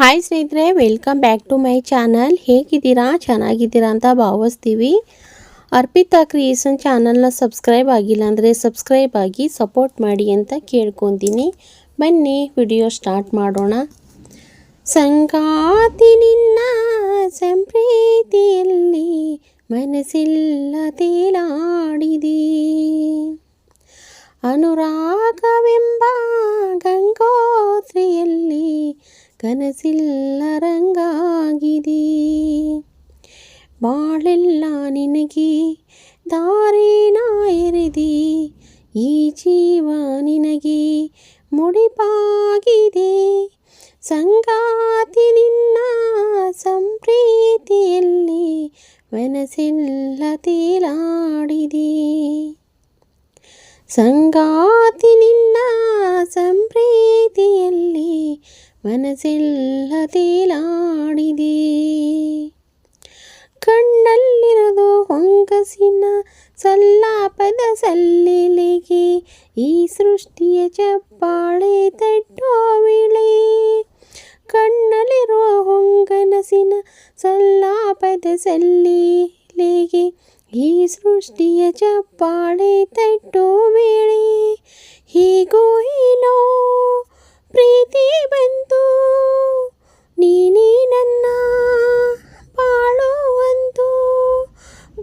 Hi ಸ್ನೇಹಿತರೆ, welcome back to my channel. ಹೇಗಿದ್ದೀರಾ? ಚೆನ್ನಾಗಿದ್ದೀರಾ ಅಂತ ಭಾವಿಸ್ತೀವಿ. ಅರ್ಪಿತಾ ಕ್ರಿಯೇಷನ್ ಚಾನಲ್ನ ಸಬ್ಸ್ಕ್ರೈಬ್ ಆಗಿಲ್ಲ ಅಂದರೆ ಸಬ್ಸ್ಕ್ರೈಬ್ ಆಗಿ ಸಪೋರ್ಟ್ ಮಾಡಿ ಅಂತ ಕೇಳ್ಕೊತೀನಿ. ಬನ್ನಿ ವಿಡಿಯೋ ಸ್ಟಾರ್ಟ್ ಮಾಡೋಣ. ಸಂಗಾತಿ ನಿನ್ನ ಸಂಪ್ರೀತಿಯಲ್ಲಿ ಮನಸ್ಸಿಲ್ಲ ತೇಲಾಡಿದೆ, ಅನುರಾಗವೆಂಬ ಗಂಗೋತ್ರಿಯಲ್ಲಿ ಕನಸಿಲ್ಲ ರಂಗಾಗಿದೆ. ಬಾಳೆಲ್ಲ ನಿನಗೆ ದಾರಿನ ಎರೆದಿ, ಈ ಜೀವ ನಿನಗೆ ಮುಡಿಪಾಗಿದೆ. ಸಂಗಾತಿ ನಿನ್ನ ಸಂಪ್ರೀತಿಯಲ್ಲಿ ಮನಸ್ಸೆಲ್ಲ ತೇಲಾಡಿದೆ. ಸಂಗಾತಿ ನಿನ್ನ ಸಂಪ್ರೀತಿಯಲ್ಲಿ ಮನಸ್ಸೆಲ್ಲ ತೇಲಾಡಿದೆ. ಕಣ್ಣಲ್ಲಿರೋದು ಹೊಂಗಸಿನ ಸಲ್ಲಾಪದ ಸಲ್ಲಿಲಿಗೆ, ಈ ಸೃಷ್ಟಿಯ ಚಪ್ಪಾಳೆ ತಟ್ಟೋ ವೇಳೆ. ಕಣ್ಣಲ್ಲಿರುವ ಹೊಂಗನಸಿನ ಸಲ್ಲಾಪದ ಸಲ್ಲಿಲಿಗೆ, ಈ ಸೃಷ್ಟಿಯ ಚಪ್ಪಾಳೆ ತಟ್ಟೋ ವೇಳೆ. ಹೀಗೋ ಏನೋ ಪ್ರೀತಿ ಬಂತು, ನೀನೇ ನನ್ನ ಬಾಳುವಂತು.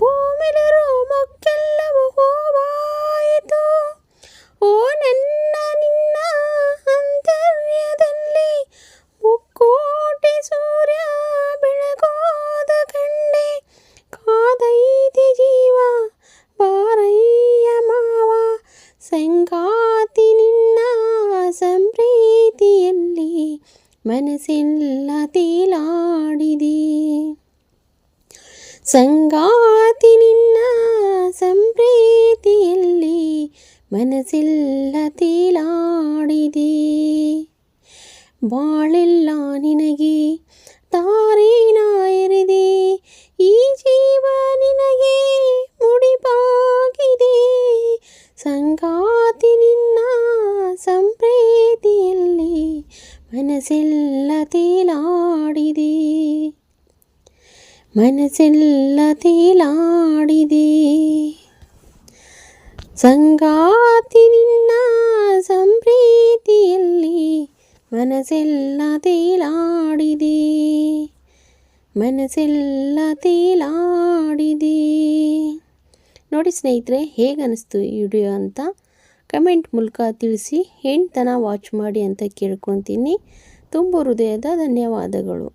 ಭೂಮಿಲಿರೋ ಮೊಕ್ಕೆಲ್ಲವೂ ಹೂವಾಯಿತು, ಓ ನನ್ನ ನಿನ್ನ ಅಂತರ್ಯದಲ್ಲಿ. ಮುಕ್ಕೋಟಿ ಸೂರ್ಯ ಬೆಳಗೋದ ಕಂಡೆ, ಕಾದೈತಿ ಜೀವ ಬಾರಯ್ಯ ಮಾವ. ಸಂಗಾತಿ ನಿನ್ನ ಸಂಪ್ರೀತಿಯಲ್ಲಿ ಮನಸ್ಸೆಲ್ಲ ತೇಲಾಡಿದೆ. ಸಂಗಾತಿ ನಿನ್ನ ಸಂಪ್ರೀತಿಯಲ್ಲಿ ಮನಸ್ಸೆಲ್ಲ ತೇಲಾಡಿದೆ. ಬಾಳೆಲ್ಲ ನಿನಗೆ ತಾರೇನ ಎರೆದೆ, ಈ ಜೀವ ನಿನಗೆ ಮುಡಿಪಾಗಿದೆ. ಸಂಗಾತಿ ನಿನ್ನ ಸಂಪ್ರೀತಿಯಲ್ಲಿ ಮನಸ್ಸೆಲ್ಲ ತೇಲಾಡಿದೆ, ಮನಸ್ಸೆಲ್ಲ ತೇಲಾಡಿದೆ. ಸಂಗಾತಿ ನಿನ್ನ ಸಂಪ್ರೀತಿಯಲ್ಲಿ ಮನಸ್ಸೆಲ್ಲ ತೇಲಾಡಿದೆ, ಮನಸ್ಸೆಲ್ಲ ತೇಲಾಡಿದೆ. ನೋಡಿ ಸ್ನೇಹಿತರೆ, ಹೇಗೆ ಅನಿಸ್ತು ಈ ವಿಡಿಯೋ ಅಂತ ಕಮೆಂಟ್ ಮೂಲಕ ತಿಳಿಸಿ. ಹೆಣ್ತನ ವಾಚ್ ಮಾಡಿ ಅಂತ ಕೇಳ್ಕೊತೀನಿ. ತುಂಬ ಹೃದಯದ ಧನ್ಯವಾದಗಳು.